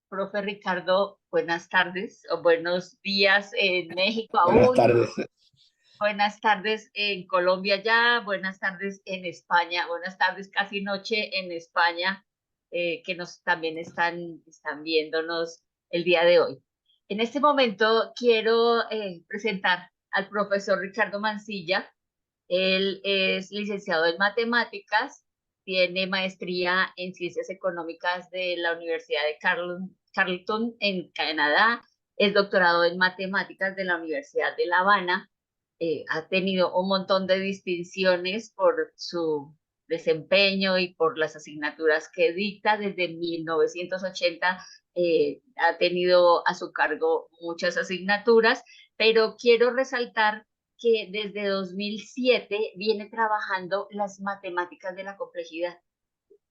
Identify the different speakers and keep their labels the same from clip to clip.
Speaker 1: profe Ricardo. Buenas tardes o buenos días en México
Speaker 2: Buenas
Speaker 1: aún,
Speaker 2: tardes.
Speaker 1: buenas tardes en Colombia ya, buenas tardes en España, buenas tardes casi noche en España, que nos también están viéndonos el día de hoy. En este momento quiero presentar al profesor Ricardo Mancilla. Él es licenciado en matemáticas, tiene maestría en ciencias económicas de la Universidad de Carleton en Canadá, es doctorado en matemáticas de la Universidad de La Habana. Ha tenido un montón de distinciones por su desempeño y por las asignaturas que dicta. Desde 1980 ha tenido a su cargo muchas asignaturas, pero quiero resaltar que desde 2007 viene trabajando las matemáticas de la complejidad,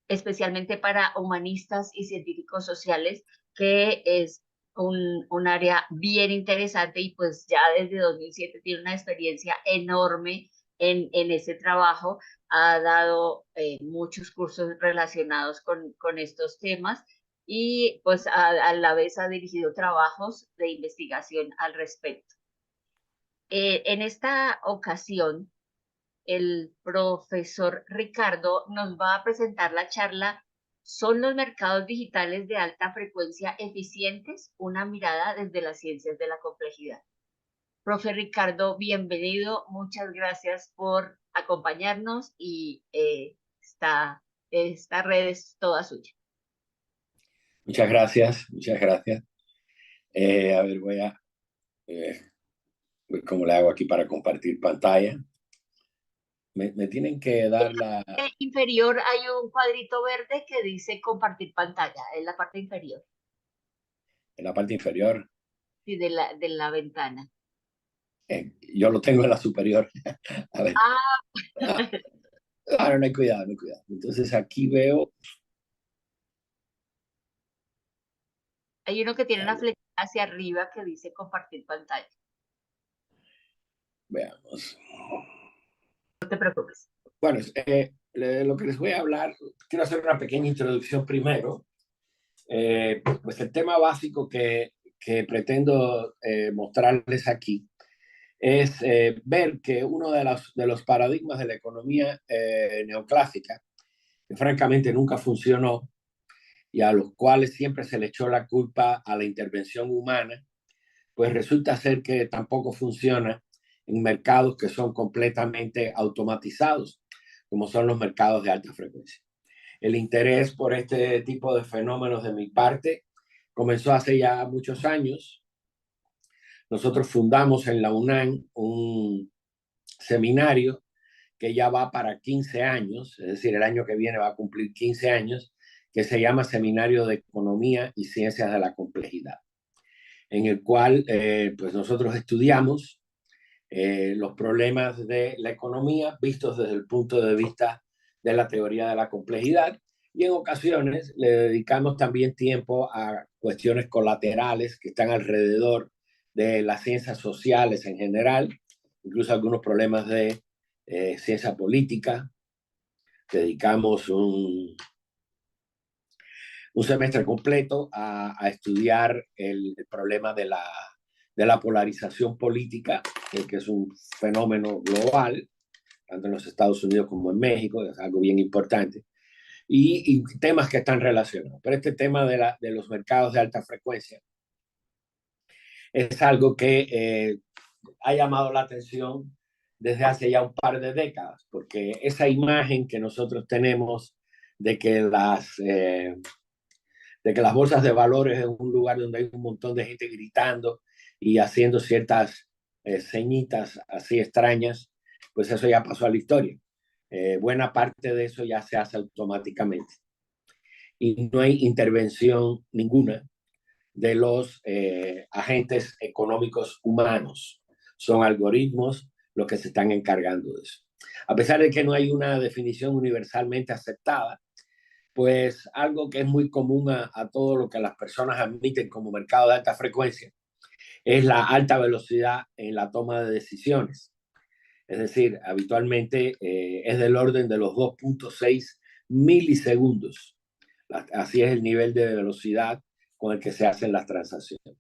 Speaker 1: especialmente para humanistas y científicos sociales, que es un área bien interesante, y pues ya desde 2007 tiene una experiencia enorme en ese trabajo. Ha dado muchos cursos relacionados con estos temas, y pues a la vez ha dirigido trabajos de investigación al respecto. En esta ocasión, el profesor Ricardo nos va a presentar la charla ¿Son los mercados digitales de alta frecuencia eficientes? Una mirada desde las ciencias de la complejidad. Profe Ricardo, bienvenido. Muchas gracias por acompañarnos, y esta red es toda suya.
Speaker 2: Muchas gracias, muchas gracias. A ver, voy a ver cómo le hago aquí para compartir pantalla. Me tienen que dar la...
Speaker 1: Inferior hay un cuadrito verde que dice compartir pantalla, en la parte inferior,
Speaker 2: en la parte inferior.
Speaker 1: sí, de la ventana.
Speaker 2: Yo lo tengo en la superior. A ver.
Speaker 1: Ah,
Speaker 2: Ah, no, no hay cuidado, no hay cuidado. Entonces aquí veo...
Speaker 1: hay uno que tiene
Speaker 2: A
Speaker 1: una
Speaker 2: ver,
Speaker 1: flecha hacia arriba que dice compartir pantalla.
Speaker 2: veamos.
Speaker 1: No te preocupes.
Speaker 2: Bueno, lo que les voy a hablar, quiero hacer una pequeña introducción primero. Pues el tema básico que pretendo mostrarles aquí es ver que uno de los paradigmas de la economía neoclásica, que francamente nunca funcionó y a los cuales siempre se le echó la culpa a la intervención humana, pues resulta ser que tampoco funciona en mercados que son completamente automatizados, como son los mercados de alta frecuencia. El interés por este tipo de fenómenos de mi parte comenzó hace ya muchos años. Nosotros fundamos en la UNAM un seminario que ya va para 15 años, es decir, el año que viene va a cumplir 15 años, que se llama Seminario de Economía y Ciencias de la Complejidad, en el cual pues nosotros estudiamos los problemas de la economía vistos desde el punto de vista de la teoría de la complejidad, y en ocasiones le dedicamos también tiempo a cuestiones colaterales que están alrededor de las ciencias sociales en general, incluso algunos problemas de ciencia política. Dedicamos un semestre completo a estudiar el problema de la polarización política, que es un fenómeno global, tanto en los Estados Unidos como en México, es algo bien importante, y temas que están relacionados. Pero este tema de los mercados de alta frecuencia es algo que ha llamado la atención desde hace ya un par de décadas, porque esa imagen que nosotros tenemos de que las bolsas de valores es un lugar donde hay un montón de gente gritando y haciendo ciertas ceñitas así extrañas, pues eso ya pasó a la historia. Buena parte de eso ya se hace automáticamente y no hay intervención ninguna de los agentes económicos humanos. Son algoritmos los que se están encargando de eso. A pesar de que no hay una definición universalmente aceptada, pues algo que es muy común a todo lo que las personas admiten como mercado de alta frecuencia es la alta velocidad en la toma de decisiones. Es decir, habitualmente es del orden de los 2.6 milisegundos Así es el nivel de velocidad con el que se hacen las transacciones.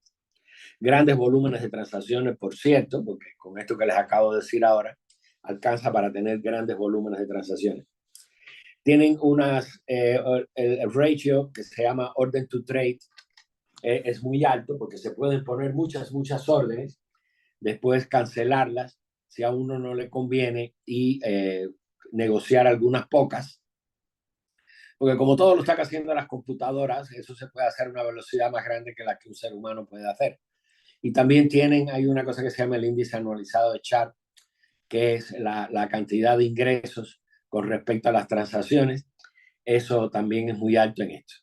Speaker 2: Grandes volúmenes de transacciones, por cierto, porque con esto que les acabo de decir ahora, alcanza para tener grandes volúmenes de transacciones. Tienen el ratio que se llama order to trade, es muy alto porque se pueden poner muchas órdenes, después cancelarlas si a uno no le conviene y negociar algunas pocas. Porque como todo lo están haciendo las computadoras, eso se puede hacer a una velocidad más grande que la que un ser humano puede hacer. Y también hay una cosa que se llama el índice anualizado de Sharpe, que es la cantidad de ingresos con respecto a las transacciones. Eso también es muy alto en esto.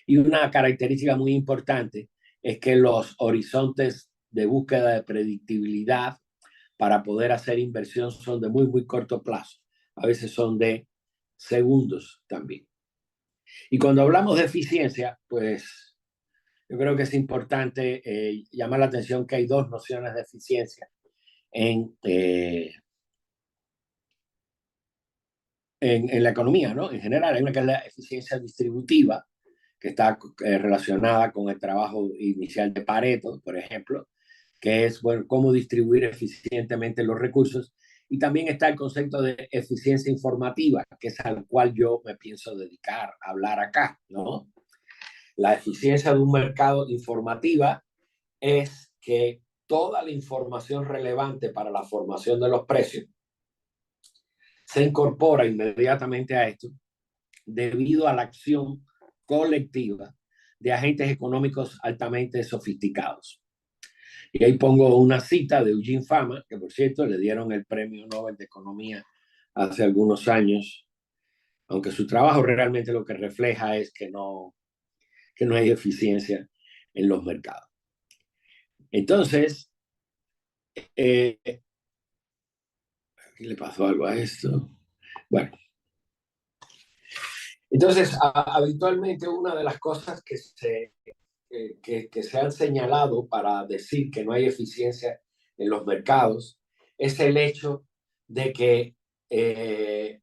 Speaker 2: Y una característica muy importante es que los horizontes de búsqueda de predictibilidad para poder hacer inversión son de muy corto plazo. A veces son de segundos también. Y cuando hablamos de eficiencia, pues yo creo que es importante llamar la atención que hay dos nociones de eficiencia en la economía, ¿no? En general, hay una que es la eficiencia distributiva, que está relacionada con el trabajo inicial de Pareto, por ejemplo, que es, bueno, cómo distribuir eficientemente los recursos. Y también está el concepto de eficiencia informativa, que es al cual yo me pienso dedicar a hablar acá, ¿no? La eficiencia de un mercado informativa es que toda la información relevante para la formación de los precios se incorpora inmediatamente a esto debido a la acción colectiva de agentes económicos altamente sofisticados. Y ahí pongo una cita de Eugene Fama, que por cierto le dieron el premio Nobel de Economía hace algunos años, aunque su trabajo realmente lo que refleja es que no hay eficiencia en los mercados. Entonces, ¿qué le pasó algo a esto? Bueno, entonces, habitualmente una de las cosas que se han señalado para decir que no hay eficiencia en los mercados es el hecho de que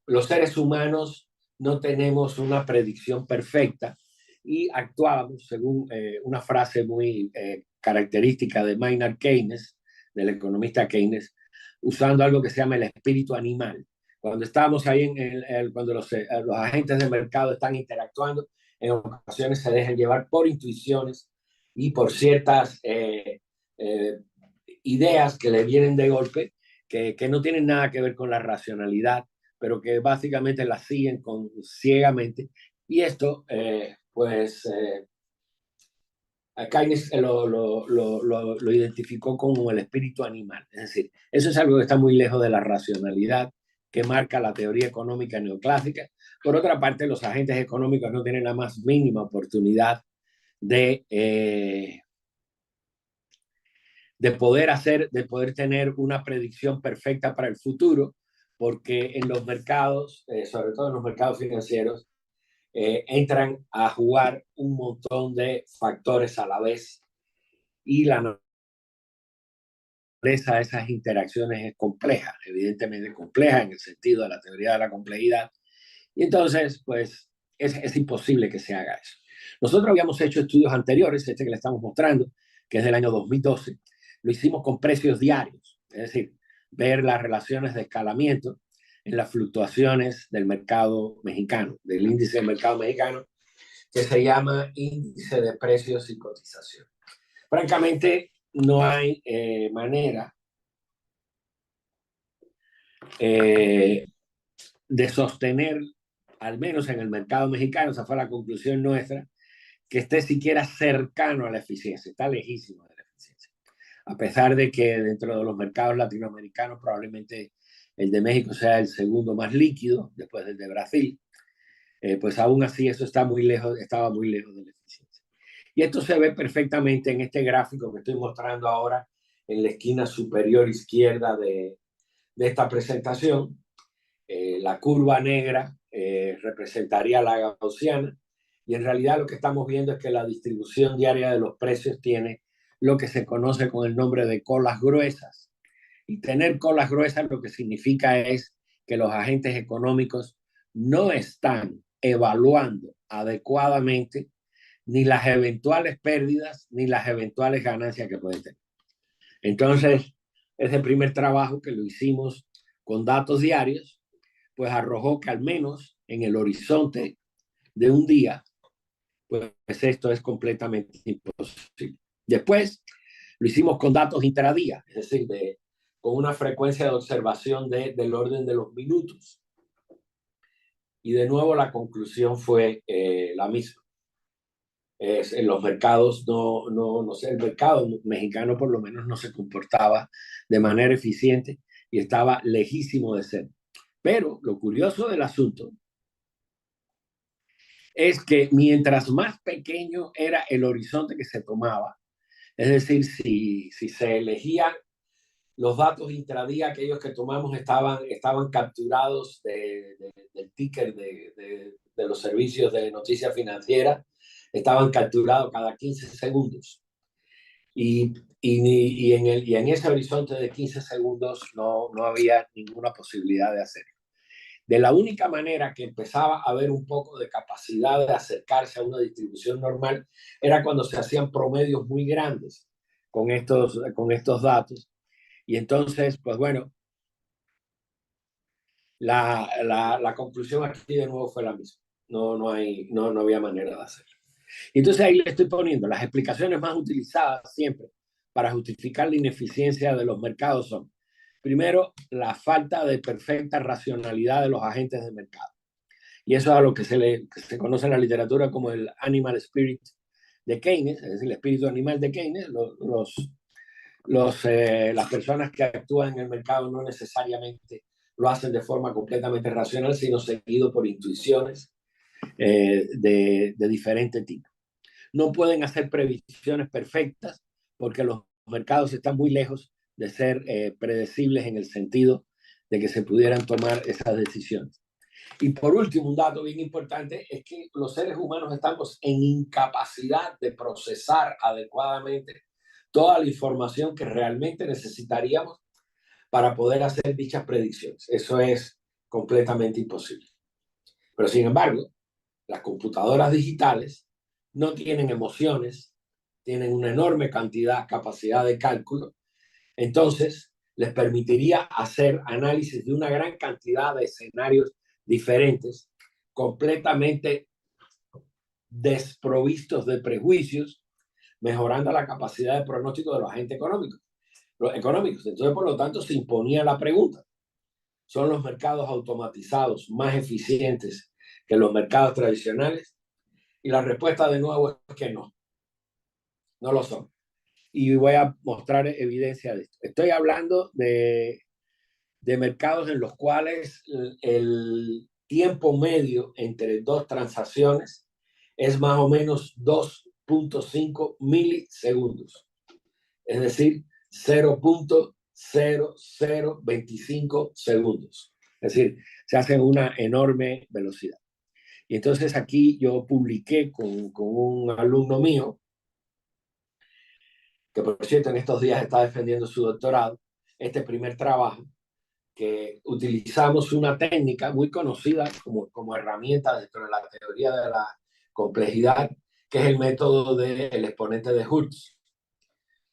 Speaker 2: los seres humanos no tenemos una predicción perfecta y actuamos según una frase muy característica de Maynard Keynes, del economista Keynes, usando algo que se llama el espíritu animal. Cuando estamos ahí, cuando los agentes de mercado están interactuando, en ocasiones se dejan llevar por intuiciones y por ciertas ideas que le vienen de golpe, que no tienen nada que ver con la racionalidad, pero que básicamente las siguen ciegamente. Y esto, Keynes lo identificó como el espíritu animal. Es decir, eso es algo que está muy lejos de la racionalidad que marca la teoría económica neoclásica. Por otra parte, los agentes económicos no tienen la más mínima oportunidad de poder tener una predicción perfecta para el futuro, porque en los mercados, sobre todo en los mercados financieros, entran a jugar un montón de factores a la vez y la naturaleza de esas interacciones es compleja, evidentemente compleja en el sentido de la teoría de la complejidad. Y entonces, pues, es imposible que se haga eso. Nosotros habíamos hecho estudios anteriores, este que le estamos mostrando, que es del año 2012, lo hicimos con precios diarios, es decir, ver las relaciones de escalamiento en las fluctuaciones del mercado mexicano, del índice del mercado mexicano, que se llama índice de precios y cotización. Francamente, no hay manera de sostener, al menos en el mercado mexicano, esa fue la conclusión nuestra, que esté siquiera cercano a la eficiencia, está lejísimo de la eficiencia. A pesar de que dentro de los mercados latinoamericanos probablemente el de México sea el segundo más líquido, después del de Brasil, pues aún así eso estaba muy lejos de la eficiencia. Y esto se ve perfectamente en este gráfico que estoy mostrando ahora en la esquina superior izquierda de esta presentación. La curva negra representaría la gaussiana y en realidad lo que estamos viendo es que la distribución diaria de los precios tiene lo que se conoce con el nombre de colas gruesas. Y tener colas gruesas lo que significa es que los agentes económicos no están evaluando adecuadamente ni las eventuales pérdidas ni las eventuales ganancias que pueden tener. Entonces, ese primer trabajo que lo hicimos con datos diarios, pues arrojó que al menos en el horizonte de un día, pues esto es completamente imposible. Después lo hicimos con datos intradía, es decir, con una frecuencia de observación del orden de los minutos. Y de nuevo la conclusión fue la misma. En los mercados, no sé, el mercado mexicano por lo menos no se comportaba de manera eficiente y estaba lejísimo de ser. Pero lo curioso del asunto es que mientras más pequeño era el horizonte que se tomaba, es decir, si se elegían los datos intradía, aquellos que tomamos estaban capturados del ticker de los servicios de noticias financieras, estaban capturados cada 15 segundos. Y en ese horizonte de 15 segundos no había ninguna posibilidad de hacerlo. De la única manera que empezaba a haber un poco de capacidad de acercarse a una distribución normal era cuando se hacían promedios muy grandes con estos datos. Y entonces, pues bueno, la conclusión aquí de nuevo fue la misma. No había manera de hacerlo. Entonces ahí le estoy poniendo las explicaciones más utilizadas siempre para justificar la ineficiencia de los mercados son, primero, la falta de perfecta racionalidad de los agentes de mercado. Y eso es a lo que se conoce en la literatura como el animal spirit de Keynes, es decir, el espíritu animal de Keynes. Las personas que actúan en el mercado no necesariamente lo hacen de forma completamente racional, sino seguido por intuiciones de diferente tipo. No pueden hacer previsiones perfectas porque los mercados están muy lejos de ser predecibles en el sentido de que se pudieran tomar esas decisiones. Y por último, un dato bien importante es que los seres humanos estamos en incapacidad de procesar adecuadamente toda la información que realmente necesitaríamos para poder hacer dichas predicciones. Eso es completamente imposible. Pero sin embargo, las computadoras digitales no tienen emociones, tienen una enorme capacidad de cálculo, entonces les permitiría hacer análisis de una gran cantidad de escenarios diferentes, completamente desprovistos de prejuicios, mejorando la capacidad de pronóstico de los agentes económicos. Entonces, por lo tanto, se imponía la pregunta: ¿son los mercados automatizados más eficientes que los mercados tradicionales? Y la respuesta de nuevo es que no lo son. Y voy a mostrar evidencia de esto. Estoy hablando de mercados en los cuales el tiempo medio entre dos transacciones es más o menos 2.5 milisegundos. Es decir, 0.0025 segundos. Es decir, se hace una enorme velocidad. Y entonces aquí yo publiqué con un alumno mío, que por cierto en estos días está defendiendo su doctorado, este primer trabajo, que utilizamos una técnica muy conocida como herramienta dentro de la teoría de la complejidad, que es el método del exponente de Hertz.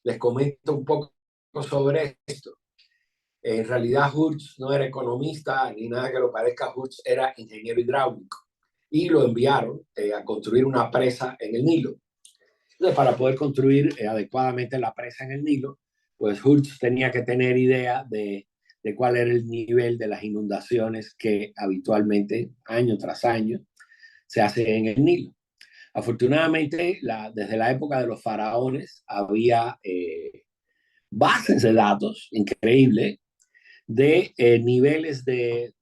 Speaker 2: Les comento un poco sobre esto. En realidad Hertz no era economista ni nada que lo parezca. Hertz era ingeniero hidráulico y lo enviaron a construir una presa en el Nilo. Entonces, para poder construir adecuadamente la presa en el Nilo, pues Hertz tenía que tener idea de cuál era el nivel de las inundaciones que habitualmente, año tras año, se hacen en el Nilo. Afortunadamente, desde la época de los faraones había bases de datos increíbles de niveles de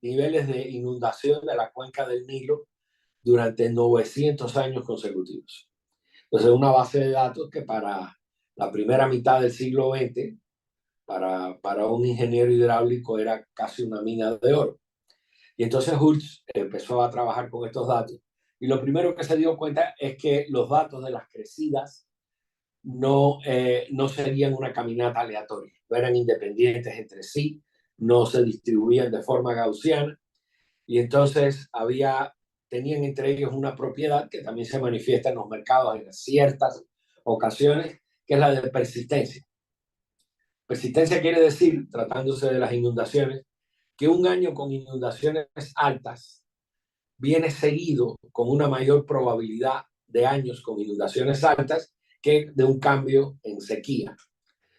Speaker 2: inundación de la cuenca del Nilo durante 900 años consecutivos. Entonces, una base de datos que para la primera mitad del siglo XX, para un ingeniero hidráulico era casi una mina de oro. Y entonces Hertz empezó a trabajar con estos datos. Y lo primero que se dio cuenta es que los datos de las crecidas no serían una caminata aleatoria, no eran independientes entre sí, no se distribuían de forma gaussiana. Y entonces había tenían entre ellos una propiedad que también se manifiesta en los mercados en ciertas ocasiones, que es la de persistencia. Persistencia quiere decir, tratándose de las inundaciones, que un año con inundaciones altas viene seguido con una mayor probabilidad de años con inundaciones altas que de un cambio en sequía.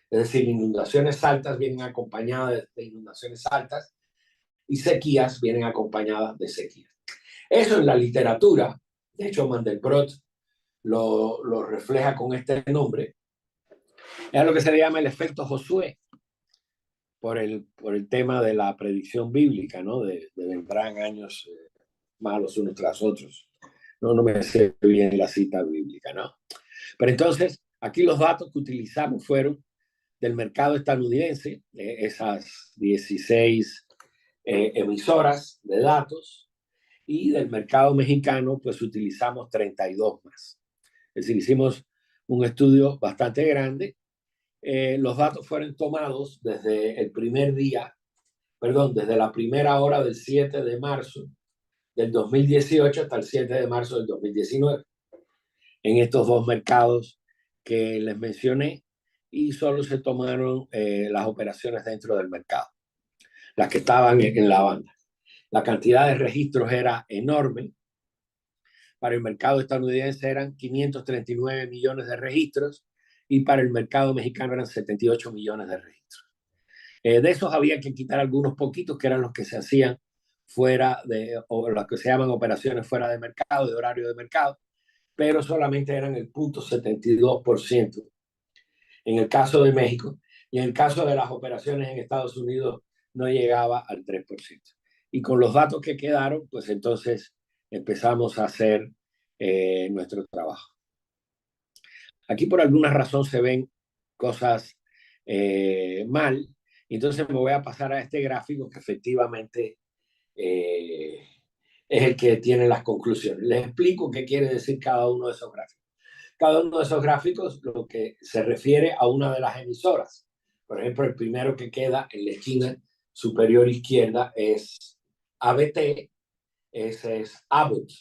Speaker 2: Es decir, inundaciones altas vienen acompañadas de inundaciones altas y sequías vienen acompañadas de sequías. Eso en la literatura, de hecho Mandelbrot lo refleja con este nombre, es lo que se le llama el efecto Josué, por el tema de la predicción bíblica, ¿no? De vendrán años malos unos tras otros. No me sé bien la cita bíblica, ¿no? Pero entonces, aquí los datos que utilizamos fueron del mercado estadounidense, esas 16 emisoras de datos, y del mercado mexicano, pues utilizamos 32 más. Es decir, hicimos un estudio bastante grande. Los datos fueron tomados desde el primer día, desde la primera hora del 7 de marzo del 2018 hasta el 7 de marzo del 2019, en estos dos mercados que les mencioné, y solo se tomaron las operaciones dentro del mercado, las que estaban en la banda. La cantidad de registros era enorme. Para el mercado estadounidense eran 539 millones de registros y para el mercado mexicano eran 78 millones de registros. De esos había que quitar algunos poquitos que eran los que se hacían fuera de, o los que se llaman operaciones fuera de mercado, de horario de mercado, pero solamente eran el 0.72% en el caso de México, y en el caso de las operaciones en Estados Unidos no llegaba al 3%. Y con los datos que quedaron, pues entonces empezamos a hacer nuestro trabajo. Aquí por alguna razón se ven cosas mal, entonces me voy a pasar a este gráfico que efectivamente es el que tiene las conclusiones. Les explico qué quiere decir cada uno de esos gráficos. Cada uno de esos gráficos lo que se refiere a una de las emisoras. Por ejemplo, el primero que queda en la esquina superior izquierda es ABT, ese es Abbott.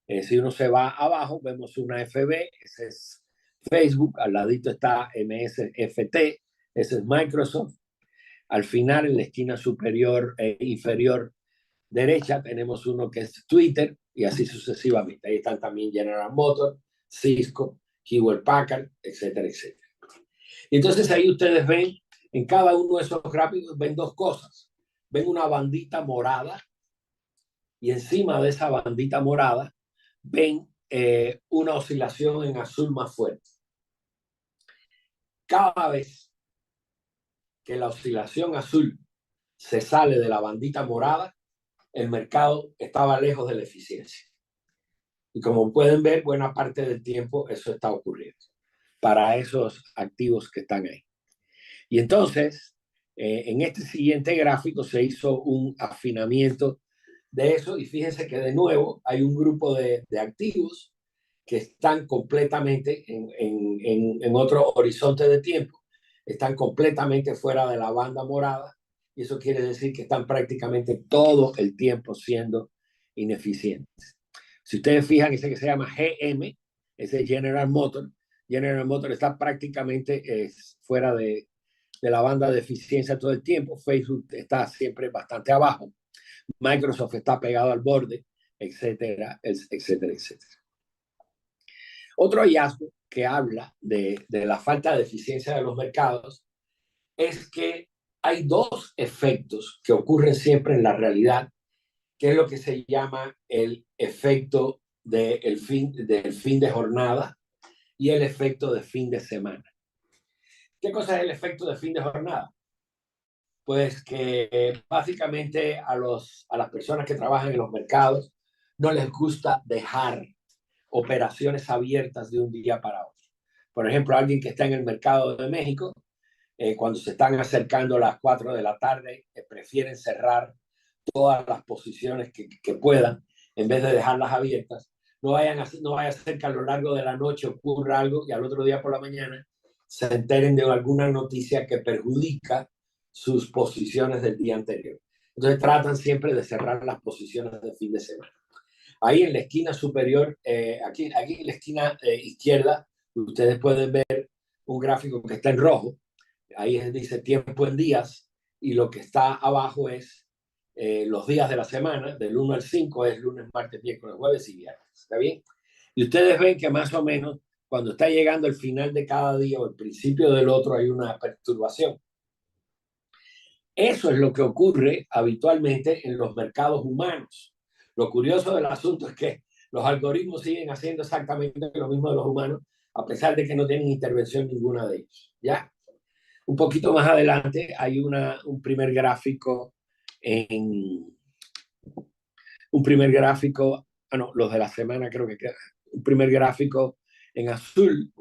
Speaker 2: Si uno se va abajo, vemos una FB, ese es Facebook, al ladito está MSFT, ese es Microsoft. Al final, en la esquina superior e inferior derecha, tenemos uno que es Twitter y así sucesivamente. Ahí están también General Motors, Cisco, Hewlett Packard, etcétera, etcétera. Y entonces ahí ustedes ven, en cada uno de esos gráficos, ven dos cosas. Ven una bandita morada y encima de esa bandita morada ven una oscilación en azul más fuerte. Cada vez que la oscilación azul se sale de la bandita morada, el mercado estaba lejos de la eficiencia. Y como pueden ver, buena parte del tiempo eso está ocurriendo para esos activos que están ahí. Y entonces, en este siguiente gráfico se hizo un afinamiento de eso y fíjense que de nuevo hay un grupo de activos que están completamente en otro horizonte de tiempo, están completamente fuera de la banda morada y eso quiere decir que están prácticamente todo el tiempo siendo ineficientes. Si ustedes fijan, ese que se llama GM, ese General Motors, General Motors está prácticamente fuera de la banda de eficiencia todo el tiempo. Facebook está siempre bastante abajo. Microsoft está pegado al borde, etcétera, etcétera, etcétera. Otro hallazgo que habla de la falta de eficiencia de los mercados es que hay dos efectos que ocurren siempre en la realidad, que es lo que se llama el efecto del fin de jornada y el efecto de fin de semana. ¿Qué cosa es el efecto de fin de jornada? Pues que básicamente a las personas que trabajan en los mercados no les gusta dejar operaciones abiertas de un día para otro. Por ejemplo, alguien que está en el mercado de México, cuando se están acercando las 4 de la tarde, prefieren cerrar todas las posiciones que puedan en vez de dejarlas abiertas. No vaya a ser que a lo largo de la noche ocurra algo y al otro día por la mañana se enteren de alguna noticia que perjudica sus posiciones del día anterior. Entonces tratan siempre de cerrar las posiciones de fin de semana. Ahí en la esquina superior, aquí en la esquina izquierda, ustedes pueden ver un gráfico que está en rojo. Ahí dice tiempo en días y lo que está abajo es los días de la semana, del 1 al 5 es lunes, martes, miércoles, jueves y viernes. ¿Está bien? Y ustedes ven que más o menos cuando está llegando el final de cada día o el principio del otro hay una perturbación. Eso es lo que ocurre habitualmente en los mercados humanos. Lo curioso del asunto es que los algoritmos siguen haciendo exactamente lo mismo de los humanos, a pesar de que no tienen intervención ninguna de ellos. ¿Ya? Un poquito más adelante hay un primer gráfico un primer gráfico, no, los de la semana creo que queda, un primer gráfico en azul,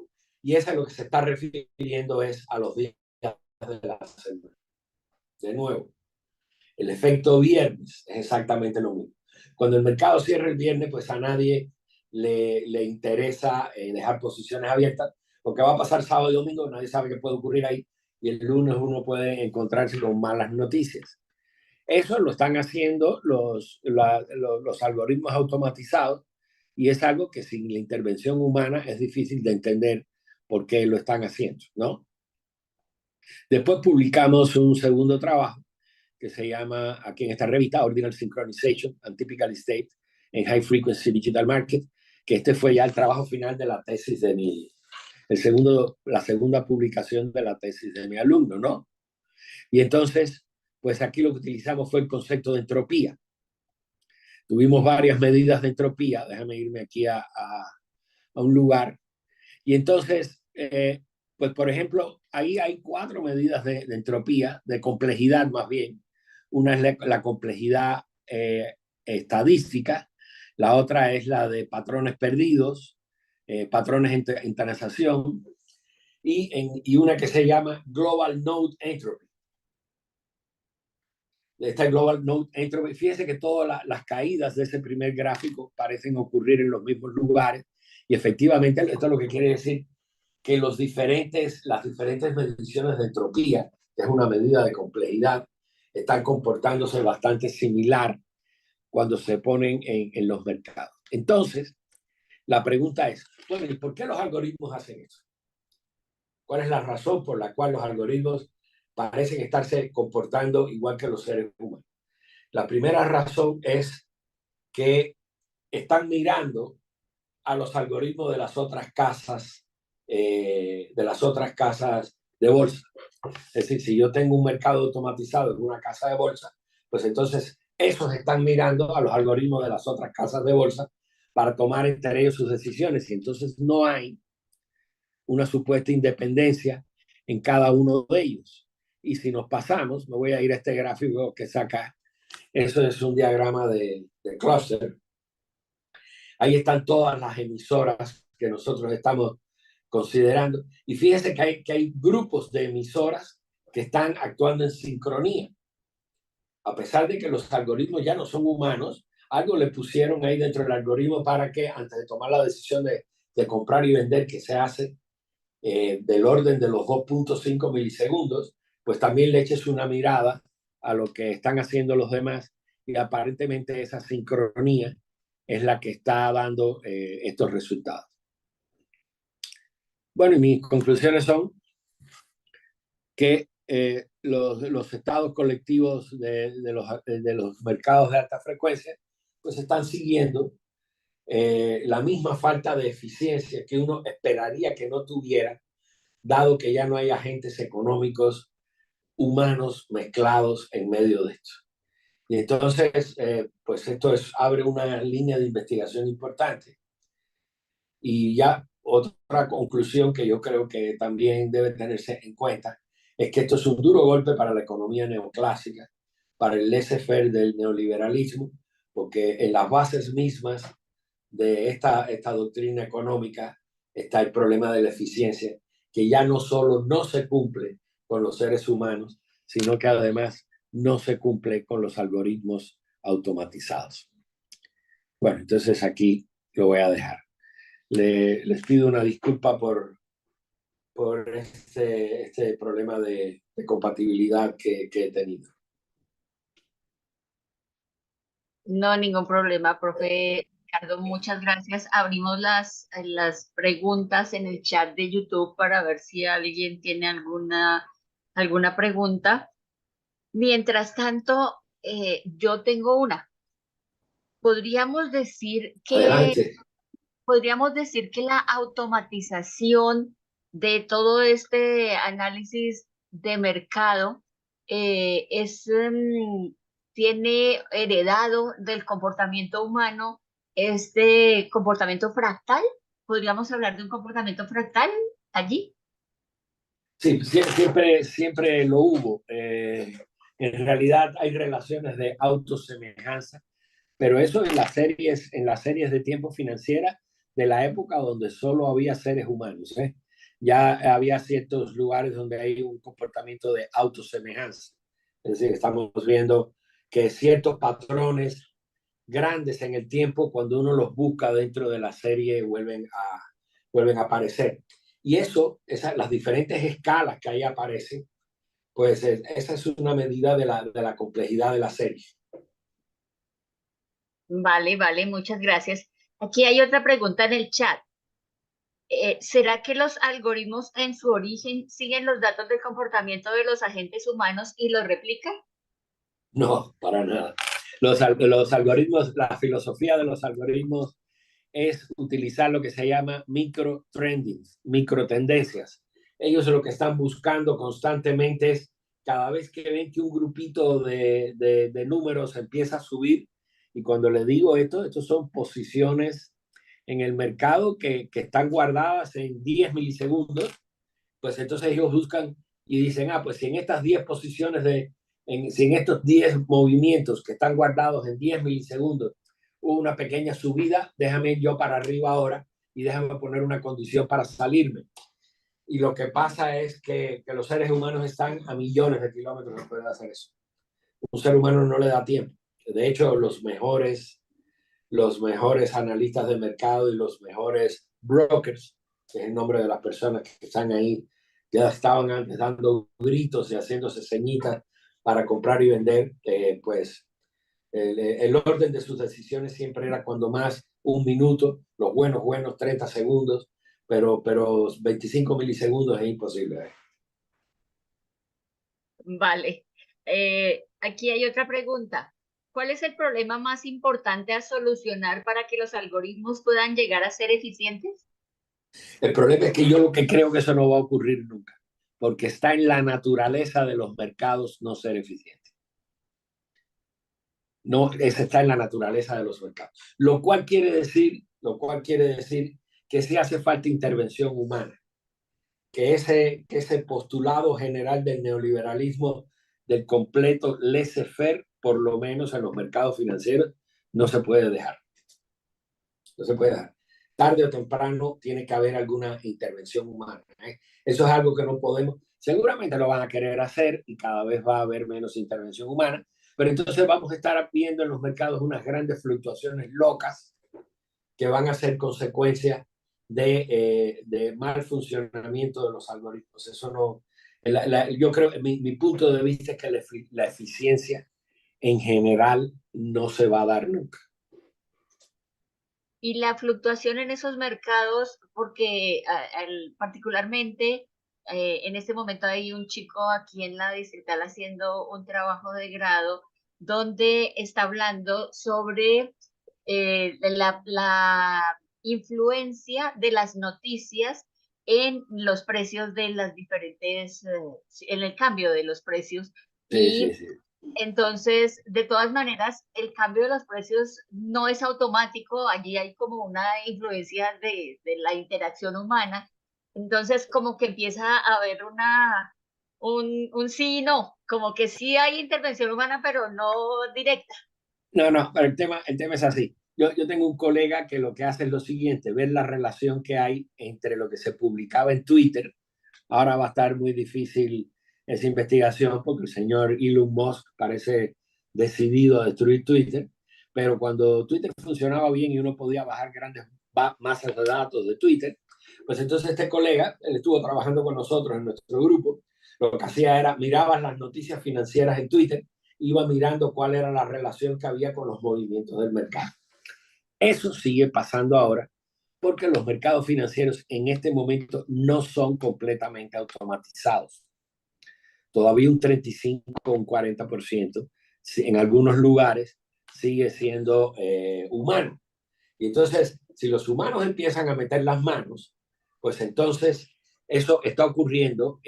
Speaker 2: y ese a lo que se está refiriendo es a los días de la semana. De nuevo, el efecto viernes es exactamente lo mismo. Cuando el mercado cierra el viernes, pues a nadie le interesa dejar posiciones abiertas, porque va a pasar sábado y domingo, nadie sabe qué puede ocurrir ahí, y el lunes uno puede encontrarse con malas noticias. Eso lo están haciendo los algoritmos automatizados y es algo que sin la intervención humana es difícil de entender por qué lo están haciendo, ¿no? Después publicamos un segundo trabajo que se llama, aquí en esta revista, Ordinal Synchronization and Typical State en High Frequency Digital Market, que este fue ya el trabajo final de la tesis de la segunda publicación de la tesis de mi alumno, ¿no? Y entonces, pues aquí lo que utilizamos fue el concepto de entropía. Tuvimos varias medidas de entropía, déjame irme aquí a un lugar. Y entonces, pues por ejemplo, ahí hay 4 medidas de entropía, de complejidad más bien. Una es la complejidad estadística, la otra es la de patrones perdidos, patrones en transacción, y una que se llama Global Node Entropy. Esta Global Node Entropy, fíjense que todas las caídas de ese primer gráfico parecen ocurrir en los mismos lugares, y efectivamente esto es lo que quiere decir que las diferentes mediciones de entropía, que es una medida de complejidad, están comportándose bastante similar cuando se ponen en los mercados. Entonces, la pregunta es, bueno, ¿y por qué los algoritmos hacen eso? ¿Cuál es la razón por la cual los algoritmos parecen estarse comportando igual que los seres humanos? La primera razón es que están mirando a los algoritmos de las otras casas, de bolsa. Es decir, si yo tengo un mercado automatizado en una casa de bolsa, pues entonces esos están mirando a los algoritmos de las otras casas de bolsa para tomar entre ellos sus decisiones. Y entonces no hay una supuesta independencia en cada uno de ellos. Y si nos pasamos, me voy a ir a este gráfico que saca, eso es un diagrama de clúster. Ahí están todas las emisoras que nosotros estamos considerando. Y fíjense que hay grupos de emisoras que están actuando en sincronía. A pesar de que los algoritmos ya no son humanos, algo le pusieron ahí dentro del algoritmo para que antes de tomar la decisión de comprar y vender, que se hace del orden de los 2.5 milisegundos, pues también le eches una mirada a lo que están haciendo los demás y aparentemente esa sincronía es la que está dando estos resultados. Bueno, y mis conclusiones son que los estados colectivos de los mercados de alta frecuencia pues están siguiendo la misma falta de eficiencia que uno esperaría que no tuviera, dado que ya no hay agentes económicos humanos mezclados en medio de esto. Y entonces, pues esto abre una línea de investigación importante. Y ya otra conclusión que yo creo que también debe tenerse en cuenta es que esto es un duro golpe para la economía neoclásica, para el laissez-faire del neoliberalismo, porque en las bases mismas de esta doctrina económica está el problema de la eficiencia, que ya no solo no se cumple con los seres humanos, sino que además no se cumple con los algoritmos automatizados. Bueno, entonces aquí lo voy a dejar. Les pido una disculpa por este problema de compatibilidad que he tenido.
Speaker 1: No, ningún problema, profe Ricardo, muchas gracias. Abrimos las preguntas en el chat de YouTube para ver si alguien tiene alguna pregunta. Mientras tanto, yo tengo una. Podríamos decir que,
Speaker 2: Adelante.
Speaker 1: podríamos decir que la automatización de todo este análisis de mercado tiene heredado del comportamiento humano este comportamiento fractal. ¿Podríamos hablar de un comportamiento fractal allí?
Speaker 2: Sí, siempre lo hubo. En realidad hay relaciones de autosemejanza, pero eso en las series de tiempo financiera de la época donde solo había seres humanos, ¿eh? Ya había ciertos lugares donde hay un comportamiento de autosemejanza. Es decir, estamos viendo que ciertos patrones grandes en el tiempo, cuando uno los busca dentro de la serie, vuelven a aparecer. Y las diferentes escalas que ahí aparecen, pues esa es una medida de la complejidad de la serie.
Speaker 1: Vale, vale, muchas gracias. Aquí hay otra pregunta en el chat. ¿Será que los algoritmos en su origen siguen los datos del comportamiento de los agentes humanos y los replican?
Speaker 2: No, para nada. Los algoritmos, la filosofía de los algoritmos es utilizar lo que se llama micro trendings, micro tendencias. Ellos lo que están buscando constantemente es cada vez que ven que un grupito de números empieza a subir, y cuando les digo estos son posiciones en el mercado que están guardadas en 10 milisegundos, pues entonces ellos buscan y dicen, pues si en estas 10 posiciones si en estos 10 movimientos que están guardados en 10 milisegundos hubo una pequeña subida, déjame yo para arriba ahora y déjame poner una condición para salirme. Y lo que pasa es que los seres humanos están a millones de kilómetros de poder hacer eso. Un ser humano no le da tiempo. De hecho, los mejores analistas de mercado y los mejores brokers, que es el nombre de las personas que están ahí, ya estaban antes dando gritos y haciéndose ceñitas para comprar y vender, pues el orden de sus decisiones siempre era cuando más un minuto, los buenos 30 segundos, pero 25 milisegundos es imposible.
Speaker 1: Vale. Aquí hay otra pregunta. ¿Cuál es el problema más importante a solucionar para que los algoritmos puedan llegar a ser eficientes?
Speaker 2: El problema es que yo lo que creo que eso no va a ocurrir nunca, porque está en la naturaleza de los mercados no ser eficientes. No, esa está en la naturaleza de los mercados. Lo cual quiere decir que sí hace falta intervención humana, que ese postulado general del neoliberalismo, del completo laissez-faire, por lo menos en los mercados financieros, no se puede dejar. No se puede dejar. Tarde o temprano tiene que haber alguna intervención humana, ¿eh? Eso es algo que no podemos, seguramente lo van a querer hacer y cada vez va a haber menos intervención humana, pero entonces vamos a estar viendo en los mercados unas grandes fluctuaciones locas que van a ser consecuencia de mal funcionamiento de los algoritmos. Eso no, yo creo, mi punto de vista es que la eficiencia en general no se va a dar nunca.
Speaker 1: Y la fluctuación en esos mercados, porque particularmente en este momento hay un chico aquí en la distrital haciendo un trabajo de grado donde está hablando sobre la influencia de las noticias en los precios de las diferentes, en el cambio de los precios.
Speaker 2: Sí, sí,
Speaker 1: Y
Speaker 2: sí.
Speaker 1: entonces, de todas maneras, el cambio de los precios no es automático, allí hay como una influencia de la interacción humana. Entonces, como que empieza a haber un sí y no, como que sí hay intervención humana, pero no directa.
Speaker 2: No, pero el tema es así. Yo tengo un colega que lo que hace es lo siguiente, ver la relación que hay entre lo que se publicaba en Twitter. Ahora va a estar muy difícil esa investigación porque el señor Elon Musk parece decidido a destruir Twitter, pero cuando Twitter funcionaba bien y uno podía bajar grandes masas de datos de Twitter, pues entonces este colega, él estuvo trabajando con nosotros en nuestro grupo, lo que hacía era miraba las noticias financieras en Twitter, iba mirando cuál era la relación que había con los movimientos del mercado. Eso sigue pasando ahora porque los mercados financieros en este momento no son completamente automatizados. Todavía un 35 o un 40% en algunos lugares sigue siendo humano. Y entonces, si los humanos empiezan a meter las manos, pues entonces eso está ocurriendo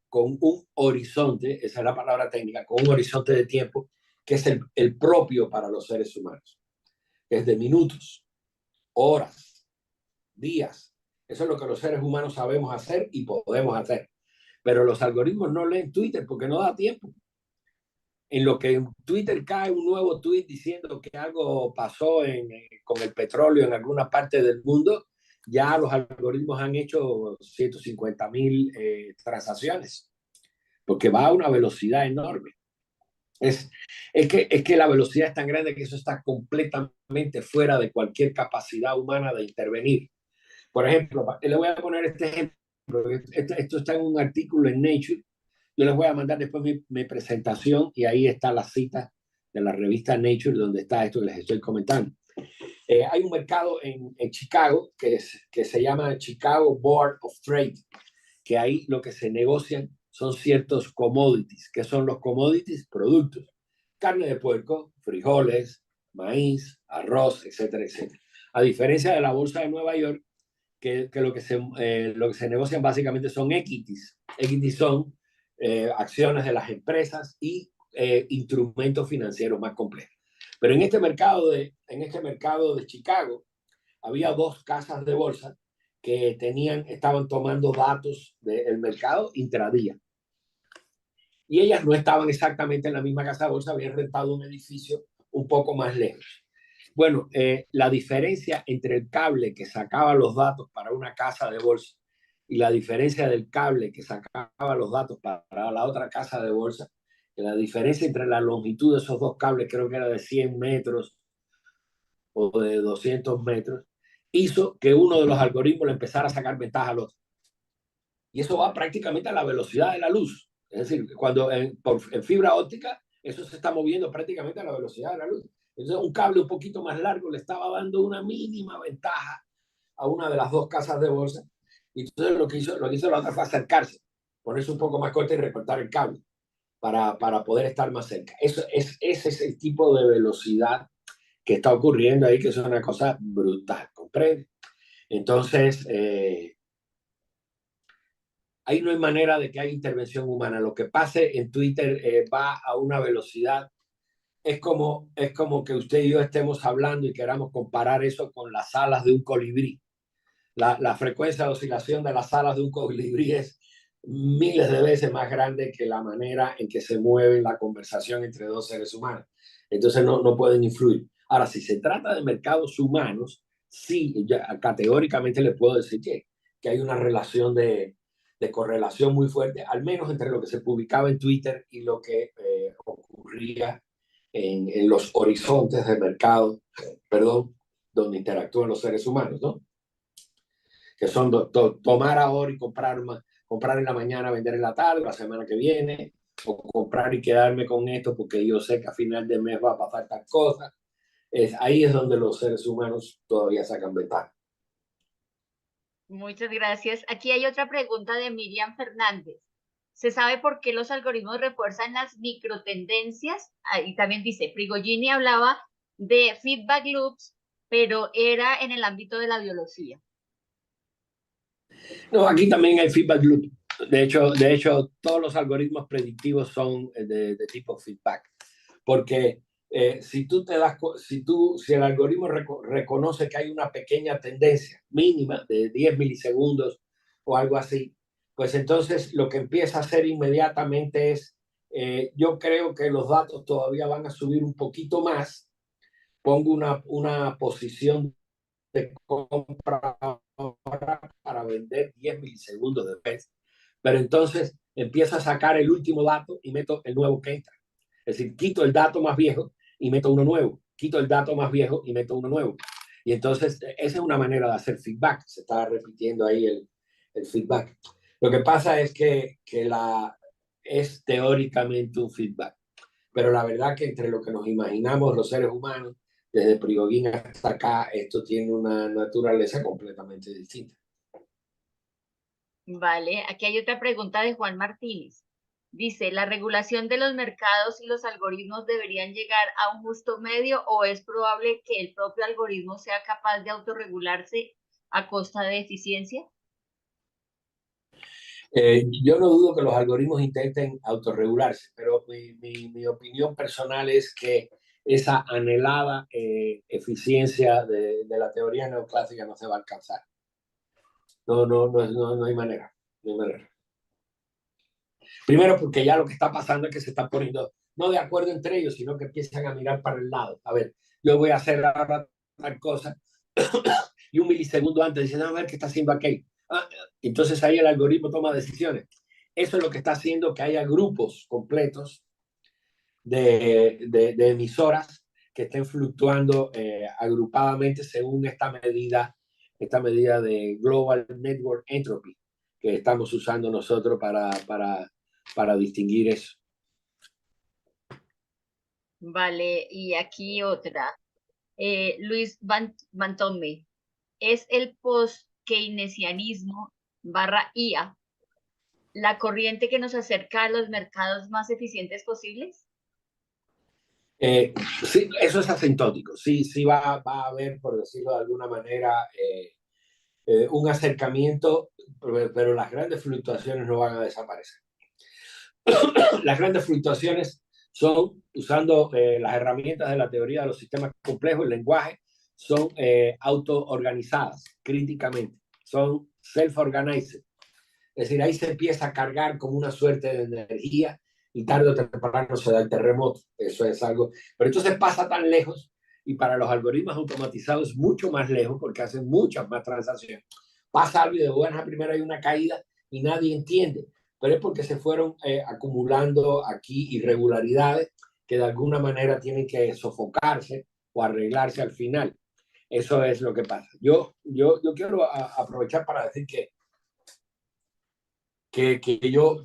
Speaker 2: con un horizonte, esa es la palabra técnica, con un horizonte de tiempo que es el propio para los seres humanos. Es de minutos, horas, días. Eso es lo que los seres humanos sabemos hacer y podemos hacer. Pero los algoritmos no leen Twitter porque no da tiempo. En lo que en Twitter cae un nuevo tweet diciendo que algo pasó con el petróleo en alguna parte del mundo, ya los algoritmos han hecho 150,000 transacciones, porque va a una velocidad enorme. Es que la velocidad es tan grande que eso está completamente fuera de cualquier capacidad humana de intervenir. Por ejemplo, le voy a poner este ejemplo. Esto está en un artículo en Nature. Yo les voy a mandar después mi presentación y ahí está la cita de la revista Nature donde está esto que les estoy comentando. Hay un mercado en Chicago que se llama Chicago Board of Trade, que ahí lo que se negocian son ciertos commodities. ¿Qué son los commodities? Productos. Carne de puerco, frijoles, maíz, arroz, etcétera, etcétera. A diferencia de la bolsa de Nueva York, que lo que se negocian básicamente son equities. Equities son acciones de las empresas y instrumentos financieros más complejos. Pero en este mercado de Chicago había dos casas de bolsa que estaban tomando datos del mercado intradía. Y ellas no estaban exactamente en la misma casa de bolsa, habían rentado un edificio un poco más lejos. Bueno, la diferencia entre el cable que sacaba los datos para una casa de bolsa y la diferencia del cable que sacaba los datos para la otra casa de bolsa, la diferencia entre la longitud de esos dos cables, creo que era de 100 metros o de 200 metros, hizo que uno de los algoritmos le empezara a sacar ventaja al otro. Y eso va prácticamente a la velocidad de la luz. Es decir, cuando en fibra óptica, eso se está moviendo prácticamente a la velocidad de la luz. Entonces, un cable un poquito más largo le estaba dando una mínima ventaja a una de las dos casas de bolsa. Y entonces lo que hizo la otra fue acercarse, ponerse un poco más corta y recortar el cable para poder estar más cerca. Ese es el tipo de velocidad que está ocurriendo ahí, que es una cosa brutal, ¿comprende? Entonces, ahí no hay manera de que haya intervención humana. Lo que pase en Twitter va a una velocidad. Es como que usted y yo estemos hablando y queramos comparar eso con las alas de un colibrí. La frecuencia de oscilación de las alas de un colibrí es miles de veces más grande que la manera en que se mueve la conversación entre dos seres humanos. Entonces no pueden influir. Ahora, si se trata de mercados humanos, sí, categóricamente le puedo decir que hay una relación de correlación muy fuerte, al menos entre lo que se publicaba en Twitter y lo que ocurría en los horizontes de mercado, perdón, donde interactúan los seres humanos, ¿no? Que son tomar ahora y comprar en la mañana, vender en la tarde, la semana que viene, o comprar y quedarme con esto porque yo sé que a final de mes va a pasar tal cosa. Ahí es donde los seres humanos todavía sacan ventaja.
Speaker 1: Muchas gracias. Aquí hay otra pregunta de Miriam Fernández. ¿Se sabe por qué los algoritmos refuerzan las microtendencias? Y también dice, Prigogine hablaba de feedback loops, pero era en el ámbito de la biología.
Speaker 2: No, aquí también hay feedback loop. De hecho, todos los algoritmos predictivos son de tipo feedback. Porque si el algoritmo reconoce que hay una pequeña tendencia mínima de 10 milisegundos o algo así, pues entonces lo que empieza a hacer inmediatamente es, yo creo que los datos todavía van a subir un poquito más, pongo una posición de compra para vender 10 milisegundos después, pero entonces empiezo a sacar el último dato y meto el nuevo que entra. Es decir, quito el dato más viejo y meto uno nuevo, quito el dato más viejo y meto uno nuevo. Y entonces esa es una manera de hacer feedback, se está repitiendo ahí el feedback. Lo que pasa es que es teóricamente un feedback, pero la verdad que entre lo que nos imaginamos los seres humanos desde Prigogine hasta acá, esto tiene una naturaleza completamente distinta.
Speaker 1: Vale, aquí hay otra pregunta de Juan Martínez. Dice, ¿la regulación de los mercados y los algoritmos deberían llegar a un justo medio o es probable que el propio algoritmo sea capaz de autorregularse a costa de eficiencia?
Speaker 2: Yo no dudo que los algoritmos intenten autorregularse, pero mi opinión personal es que esa anhelada eficiencia de la teoría neoclásica no se va a alcanzar. No hay manera. No hay manera. Primero porque ya lo que está pasando es que se están poniendo no de acuerdo entre ellos, sino que empiezan a mirar para el lado. A ver, yo voy a hacer ahora tal cosa y un milisegundo antes dicen, a ver qué está haciendo aquel. Entonces ahí el algoritmo toma decisiones. Eso es lo que está haciendo que haya grupos completos de emisoras que estén fluctuando agrupadamente según esta medida de Global Network Entropy que estamos usando nosotros para distinguir eso.
Speaker 1: Vale, y aquí otra. Luis Bantome, ¿es el post-keynesianismo barra IA la corriente que nos acerca a los mercados más eficientes posibles?
Speaker 2: Eh, sí, eso es asintótico. Sí, sí va a haber, por decirlo de alguna manera, un acercamiento, pero las grandes fluctuaciones no van a desaparecer. Las grandes fluctuaciones son, usando las herramientas de la teoría de los sistemas complejos, el lenguaje, son auto-organizadas críticamente, son self-organized. Es decir, ahí se empieza a cargar como una suerte de energía y tarde o temprano se da el terremoto. Eso es algo. Pero entonces pasa tan lejos y para los algoritmos automatizados mucho más lejos porque hacen muchas más transacciones. Pasa algo y de buenas a primera hay una caída y nadie entiende. Pero es porque se fueron acumulando aquí irregularidades que de alguna manera tienen que sofocarse o arreglarse al final. Eso es lo que pasa. Yo quiero aprovechar para decir que yo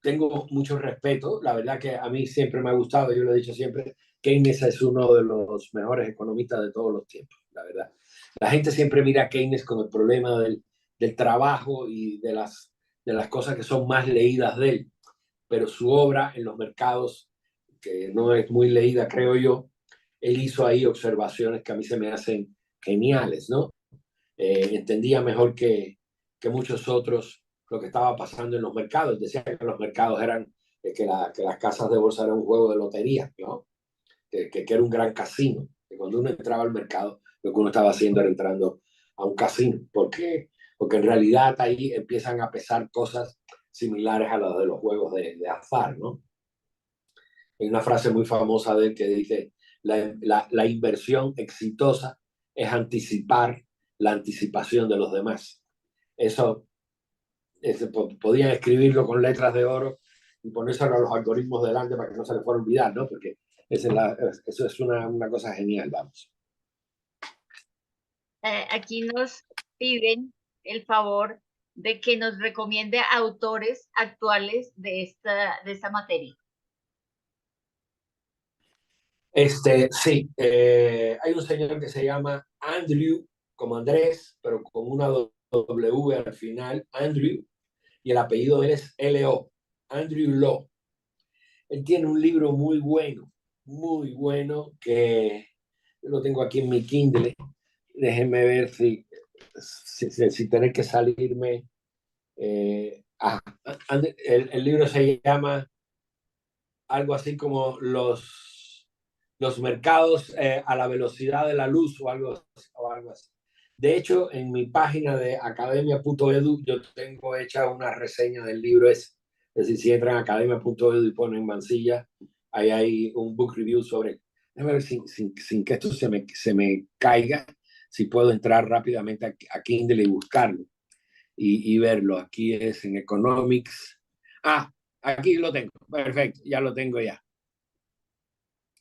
Speaker 2: tengo mucho respeto. La verdad que a mí siempre me ha gustado, yo lo he dicho siempre, Keynes es uno de los mejores economistas de todos los tiempos, la verdad. La gente siempre mira a Keynes con el problema del trabajo y de las cosas que son más leídas de él, pero su obra en los mercados, que no es muy leída, creo yo, él hizo ahí observaciones que a mí se me hacen geniales, ¿no? Entendía mejor que muchos otros lo que estaba pasando en los mercados. Decía que los mercados eran, que las casas de bolsa eran un juego de lotería, ¿no? Que era un gran casino. Que cuando uno entraba al mercado, lo que uno estaba haciendo era entrando a un casino. ¿Por qué? Porque en realidad ahí empiezan a pesar cosas similares a las de los juegos de azar, ¿no? Hay una frase muy famosa de él que dice, la inversión exitosa es anticipar la anticipación de los demás. Eso podían escribirlo con letras de oro y ponérselo a los algoritmos delante para que no se les fuera a olvidar, ¿no? Porque eso es una cosa genial, vamos.
Speaker 1: Aquí nos piden el favor de que nos recomiende autores actuales de esta materia.
Speaker 2: Sí, hay un señor que se llama Andrew, como Andrés, pero con una W al final, Andrew, y el apellido de él es L.O., Andrew Law. Él tiene un libro muy bueno, que yo lo tengo aquí en mi Kindle. Déjenme ver si tener que salirme. El libro se llama algo así como los mercados a la velocidad de la luz o algo así. De hecho, en mi página de academia.edu yo tengo hecha una reseña del libro ese. Es decir, si entran a academia.edu y ponen Mansilla, ahí hay un book review sobre. Déjame ver sin que esto se me caiga, si puedo entrar rápidamente a Kindle y buscarlo y verlo. Aquí es en Economics. Aquí lo tengo. Perfecto, ya lo tengo ya.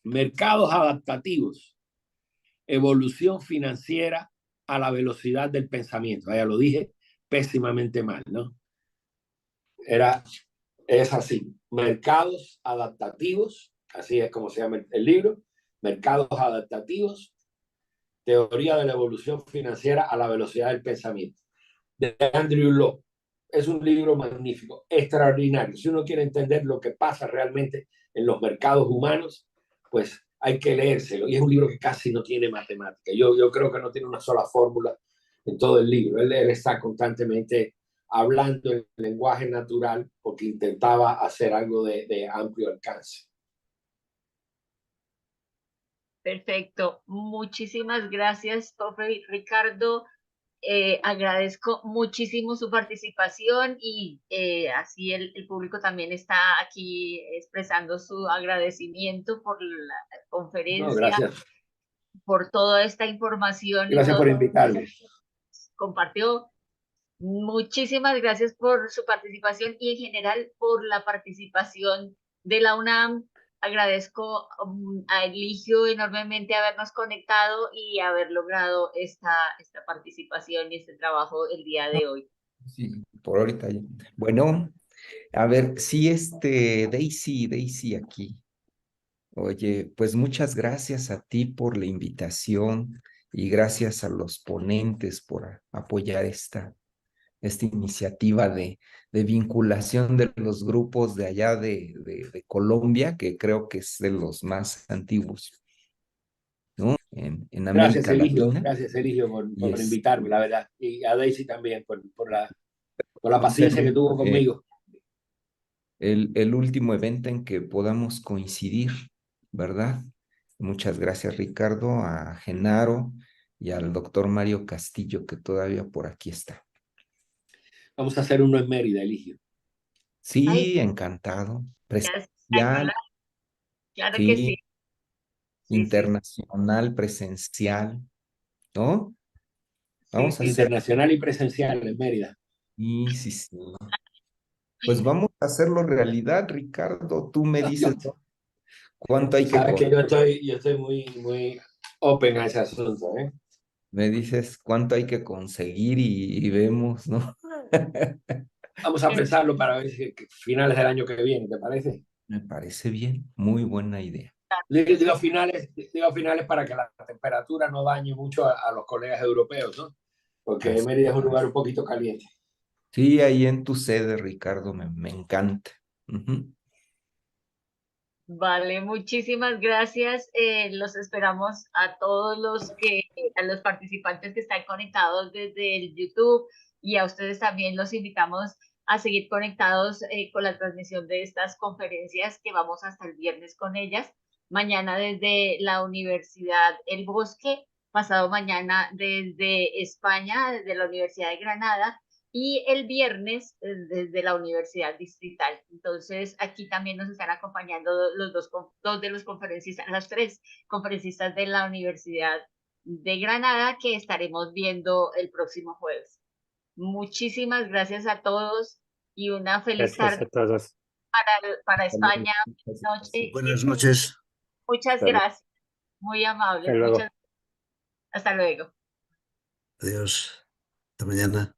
Speaker 2: Mercados adaptativos, evolución financiera a la velocidad del pensamiento. Ya lo dije pésimamente mal, ¿no? Es así, mercados adaptativos, así es como se llama el libro, mercados adaptativos, Teoría de la evolución financiera a la velocidad del pensamiento, de Andrew Lo. Es un libro magnífico, extraordinario. Si uno quiere entender lo que pasa realmente en los mercados humanos, pues hay que leérselo. Y es un libro que casi no tiene matemática. Yo creo que no tiene una sola fórmula en todo el libro. Él está constantemente hablando en lenguaje natural porque intentaba hacer algo de amplio alcance.
Speaker 1: Perfecto. Muchísimas gracias, profe Ricardo. Agradezco muchísimo su participación y así el público también está aquí expresando su agradecimiento por la
Speaker 2: No,
Speaker 1: conferencia,
Speaker 2: gracias.
Speaker 1: por toda esta información y
Speaker 2: Gracias
Speaker 1: todo
Speaker 2: por
Speaker 1: lo que
Speaker 2: invitarme.
Speaker 1: compartió. Muchísimas gracias por su participación y en general por la participación de la UNAM. Agradezco a Eligio enormemente habernos conectado y haber logrado esta participación y este trabajo el día de hoy.
Speaker 3: Sí, por ahorita ya. Bueno, a ver, sí, Daisy aquí. Oye, pues muchas gracias a ti por la invitación y gracias a los ponentes por apoyar esta iniciativa de vinculación de los grupos de allá de Colombia, que creo que es de los más antiguos, ¿no? En América Latina.
Speaker 2: Gracias Eligio
Speaker 3: Y
Speaker 2: por invitarme, la verdad. Y a Daisy también por la
Speaker 3: va a ser
Speaker 2: paciencia que tuvo conmigo.
Speaker 3: el último evento en que podamos coincidir, ¿verdad? Muchas gracias, Ricardo, a Genaro y al doctor Mario Castillo, que todavía por aquí está.
Speaker 2: Vamos a hacer uno en Mérida, Eligio.
Speaker 1: Ay,
Speaker 3: Sí, encantado. Presencial,
Speaker 1: claro que sí.
Speaker 3: sí,
Speaker 1: Sí, sí,
Speaker 3: internacional, presencial, ¿no?
Speaker 1: sí,
Speaker 3: Vamos a
Speaker 1: sí.
Speaker 3: hacer,
Speaker 2: Internacional y presencial en Mérida.
Speaker 3: sí, sí, sí. Pues vamos a hacerlo realidad, Ricardo. Tú me dices, ¿no? ¿Cuánto hay que
Speaker 2: Sabes que
Speaker 3: correr?
Speaker 2: yo estoy muy open a ese asunto, ¿eh?
Speaker 3: Me dices cuánto hay que conseguir y vemos, ¿no?
Speaker 2: Vamos a pensarlo para ver si finales del año que viene, ¿te parece?
Speaker 3: Me parece bien, muy buena idea.
Speaker 2: Digo finales para que la temperatura no dañe mucho a los colegas europeos, ¿no? Porque
Speaker 3: Así
Speaker 2: Mérida es un
Speaker 3: es.
Speaker 2: lugar un poquito caliente.
Speaker 3: Sí, ahí en tu sede, Ricardo, me encanta. Ujú.
Speaker 1: Vale, muchísimas gracias. Los esperamos a todos a los participantes que están conectados desde el YouTube y a ustedes también los invitamos a seguir conectados con la transmisión de estas conferencias que vamos hasta el viernes con ellas. Mañana desde la Universidad El Bosque, pasado mañana desde España, desde la Universidad de Granada y el viernes desde la Universidad Distrital. Entonces, aquí también nos están acompañando dos de los conferencistas, las tres conferencistas de la Universidad de Granada que estaremos viendo el próximo jueves. Muchísimas gracias a todos y una feliz
Speaker 4: Gracias
Speaker 1: tarde
Speaker 4: a todos.
Speaker 1: para
Speaker 3: Hasta luego.
Speaker 1: España,
Speaker 3: Muchas
Speaker 1: noche.
Speaker 3: gracias.
Speaker 5: Buenas noches.
Speaker 1: Muchas
Speaker 3: Hasta luego.
Speaker 1: gracias, muy
Speaker 4: Hasta
Speaker 1: amables,
Speaker 4: luego.
Speaker 1: hasta luego.
Speaker 5: Adiós. Hasta mañana.